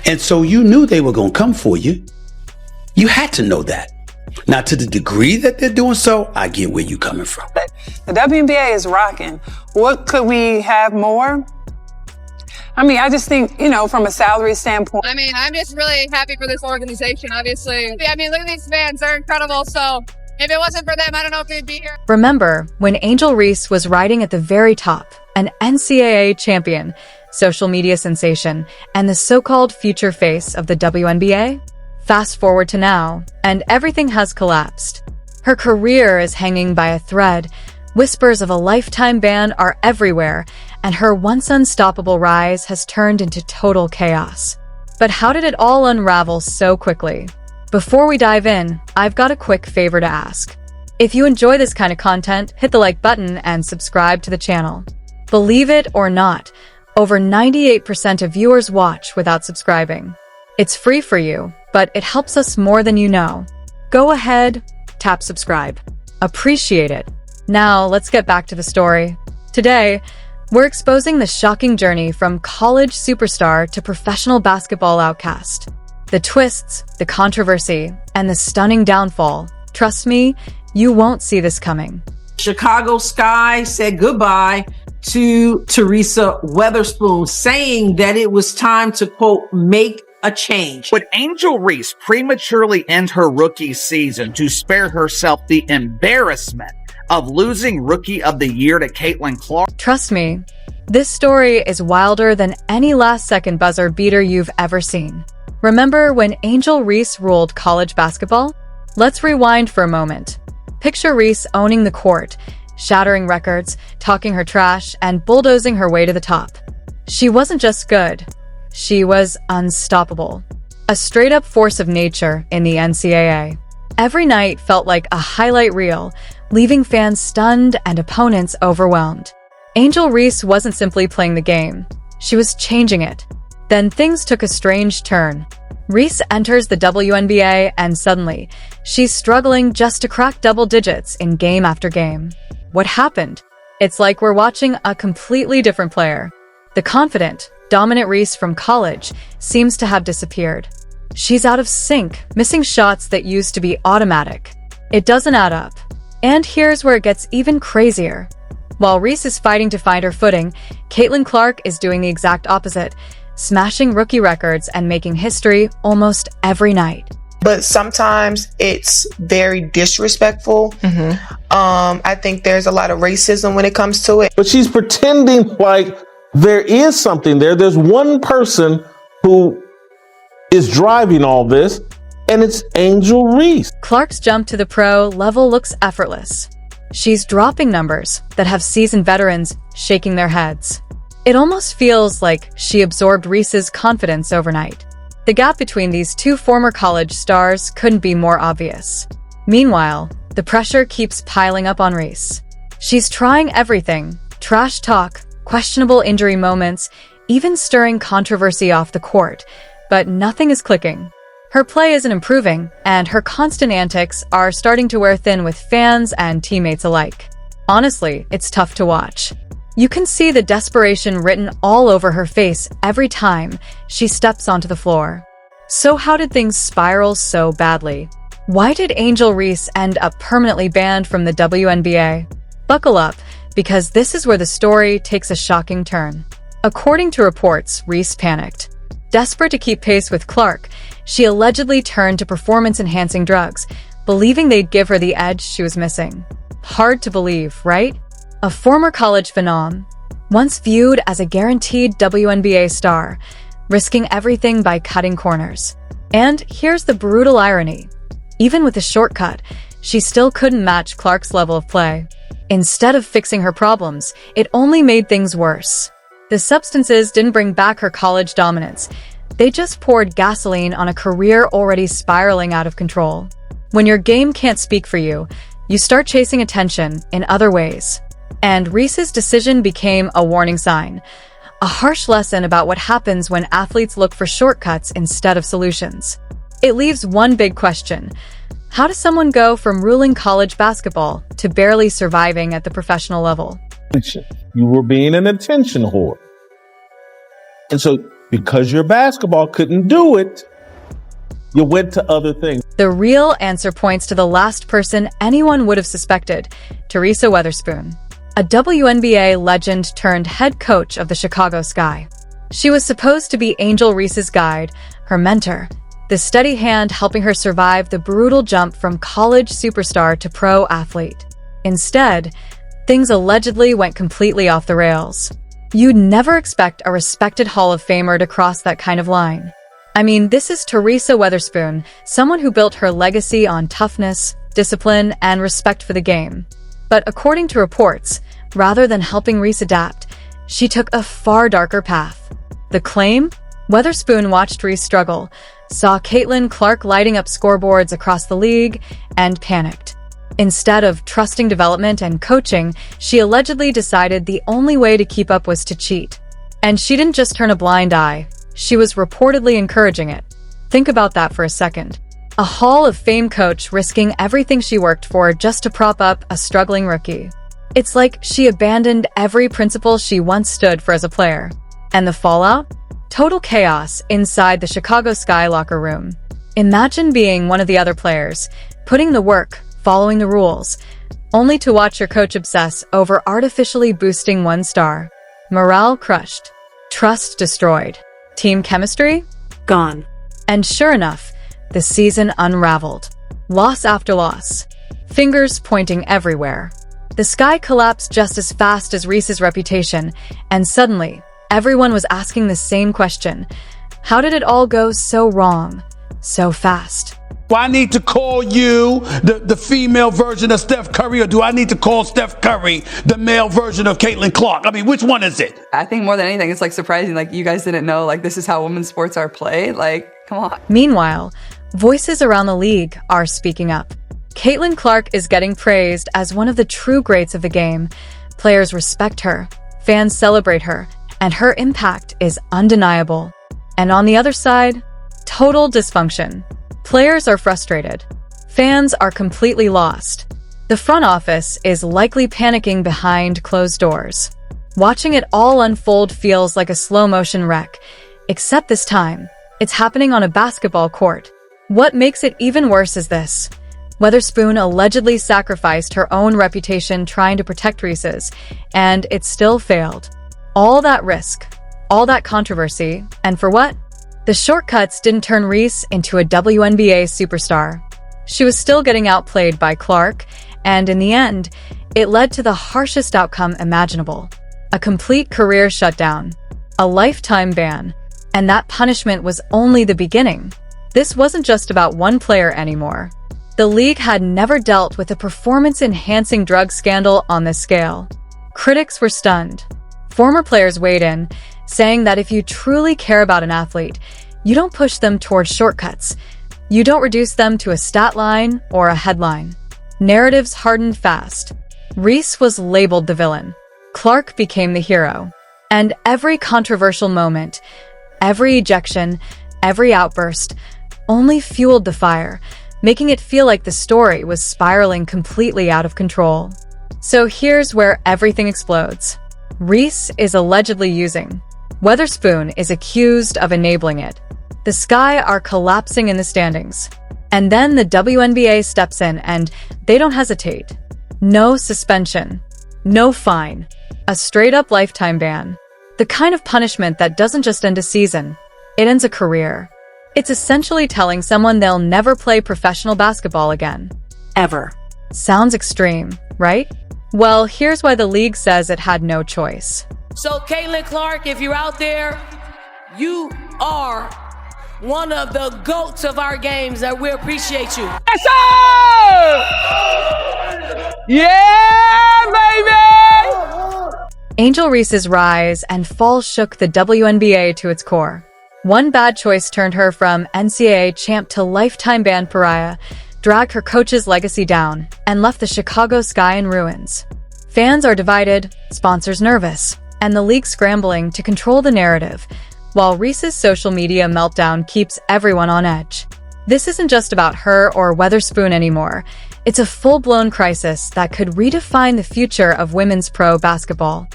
And so you knew they were going to come for you. You had to know that. Now, to the degree that they're doing so, I get where you're coming from. The WNBA is rocking. What could we have more? I mean, I just think, from a salary standpoint. I mean, I'm just really happy for this organization, obviously. I mean, look at these fans. They're incredible. So if it wasn't for them, I don't know if we'd be here. Remember when Angel Reese was riding at the very top, an NCAA champion, social media sensation, and the so-called future face of the WNBA? Fast forward to now, and everything has collapsed. Her career is hanging by a thread. Whispers of a lifetime ban are everywhere, and her once unstoppable rise has turned into total chaos. But how did it all unravel so quickly? Before we dive in, I've got a quick favor to ask. If you enjoy this kind of content, hit the like button and subscribe to the channel. Believe it or not, over 98% of viewers watch without subscribing. It's free for you, but it helps us more than you know. Go ahead, tap subscribe. Appreciate it. Now, let's get back to the story. Today, we're exposing the shocking journey from college superstar to professional basketball outcast. The twists, the controversy, and the stunning downfall. Trust me, you won't see this coming. Chicago Sky said goodbye to Teresa Weatherspoon, saying that it was time to, quote, make a change. Would Angel Reese prematurely end her rookie season to spare herself the embarrassment of losing Rookie of the Year to Caitlin Clark? Trust me, this story is wilder than any last-second buzzer beater you've ever seen. Remember when Angel Reese ruled college basketball? Let's rewind for a moment. Picture Reese owning the court, shattering records, talking her trash, and bulldozing her way to the top. She wasn't just good. She was unstoppable. A straight-up force of nature in the NCAA. Every night felt like a highlight reel, leaving fans stunned and opponents overwhelmed. Angel Reese wasn't simply playing the game. She was changing it. Then things took a strange turn. Reese enters the WNBA and suddenly, she's struggling just to crack double digits in game after game. What happened? It's like we're watching a completely different player. The confident, dominant Reese from college seems to have disappeared. She's out of sync, missing shots that used to be automatic. It doesn't add up. And here's where it gets even crazier. While Reese is fighting to find her footing, Caitlin Clark is doing the exact opposite, smashing rookie records and making history almost every night. But sometimes it's very disrespectful. I think there's a lot of racism when it comes to it. But she's pretending like there is something there. There's one person who is driving all this, and it's Angel Reese. Clark's jump to the pro level looks effortless. She's dropping numbers that have seasoned veterans shaking their heads. It almost feels like she absorbed Reese's confidence overnight. The gap between these two former college stars couldn't be more obvious. Meanwhile, the pressure keeps piling up on Reese. She's trying everything: trash talk, questionable injury moments, even stirring controversy off the court, but nothing is clicking. Her play isn't improving, and her constant antics are starting to wear thin with fans and teammates alike. Honestly, it's tough to watch. You can see the desperation written all over her face every time she steps onto the floor. So how did things spiral so badly? Why did Angel Reese end up permanently banned from the WNBA? Buckle up, because this is where the story takes a shocking turn. According to reports, Reese panicked. Desperate to keep pace with Clark, she allegedly turned to performance-enhancing drugs, believing they'd give her the edge she was missing. Hard to believe, right? A former college phenom, once viewed as a guaranteed WNBA star, risking everything by cutting corners. And here's the brutal irony. Even with a shortcut, she still couldn't match Clark's level of play. Instead of fixing her problems, it only made things worse. The substances didn't bring back her college dominance. They just poured gasoline on a career already spiraling out of control. When your game can't speak for you, you start chasing attention in other ways. And Reese's decision became a warning sign, a harsh lesson about what happens when athletes look for shortcuts instead of solutions. It leaves one big question. How does someone go from ruling college basketball to barely surviving at the professional level? You were being an attention whore. And so because your basketball couldn't do it, you went to other things. The real answer points to the last person anyone would have suspected, Teresa Weatherspoon, a WNBA legend turned head coach of the Chicago Sky. She was supposed to be Angel Reese's guide, her mentor, the steady hand helping her survive the brutal jump from college superstar to pro athlete. Instead, things allegedly went completely off the rails. You'd never expect a respected Hall of Famer to cross that kind of line. I mean, this is Teresa Weatherspoon, someone who built her legacy on toughness, discipline, and respect for the game. But according to reports, rather than helping Reese adapt, she took a far darker path. The claim? Weatherspoon watched Reese struggle, saw Caitlin Clark lighting up scoreboards across the league, and panicked. Instead of trusting development and coaching, she allegedly decided the only way to keep up was to cheat. And she didn't just turn a blind eye, she was reportedly encouraging it. Think about that for a second. A Hall of Fame coach risking everything she worked for just to prop up a struggling rookie. It's like she abandoned every principle she once stood for as a player. And the fallout? Total chaos inside the Chicago Sky locker room. Imagine being one of the other players, putting the work, following the rules, only to watch your coach obsess over artificially boosting one star. Morale crushed. Trust destroyed. Team chemistry? Gone. And sure enough, the season unraveled. Loss after loss. Fingers pointing everywhere. The Sky collapsed just as fast as Reese's reputation, and suddenly, everyone was asking the same question. How did it all go so wrong, so fast? Do I need to call you the female version of Steph Curry, or do I need to call Steph Curry the male version of Caitlin Clark? I mean, which one is it? I think more than anything, it's like surprising. Like, you guys didn't know, like, this is how women's sports are played. Like, come on. Meanwhile, voices around the league are speaking up. Caitlin Clark is getting praised as one of the true greats of the game. Players respect her, fans celebrate her, and her impact is undeniable. And on the other side, total dysfunction. Players are frustrated. Fans are completely lost. The front office is likely panicking behind closed doors. Watching it all unfold feels like a slow-motion wreck, except this time, it's happening on a basketball court. What makes it even worse is this. Weatherspoon allegedly sacrificed her own reputation trying to protect Reese's, and it still failed. All that risk, all that controversy, and for what? The shortcuts didn't turn Reese into a WNBA superstar. She was still getting outplayed by Clark, and in the end, it led to the harshest outcome imaginable. A complete career shutdown, a lifetime ban, and that punishment was only the beginning. This wasn't just about one player anymore. The league had never dealt with a performance-enhancing drug scandal on this scale. Critics were stunned. Former players weighed in, saying that if you truly care about an athlete, you don't push them towards shortcuts. You don't reduce them to a stat line or a headline. Narratives hardened fast. Reese was labeled the villain. Clark became the hero. And every controversial moment, every ejection, every outburst, only fueled the fire, making it feel like the story was spiraling completely out of control. So here's where everything explodes. Reese is allegedly using. Weatherspoon is accused of enabling it. The Sky are collapsing in the standings. And then the WNBA steps in and they don't hesitate. No suspension. No fine. A straight-up lifetime ban. The kind of punishment that doesn't just end a season. It ends a career. It's essentially telling someone they'll never play professional basketball again. Ever. Sounds extreme, right? Well, here's why the league says it had no choice. So, Caitlin Clark, if you're out there, you are one of the GOATs of our games, and we appreciate you. Yes, sir! Yeah, baby! Angel Reese's rise and fall shook the WNBA to its core. One bad choice turned her from NCAA champ to lifetime ban pariah, dragged her coach's legacy down, and left the Chicago Sky in ruins. Fans are divided, sponsors nervous, and the league scrambling to control the narrative, while Reese's social media meltdown keeps everyone on edge. This isn't just about her or Weatherspoon anymore. It's a full-blown crisis that could redefine the future of women's pro basketball.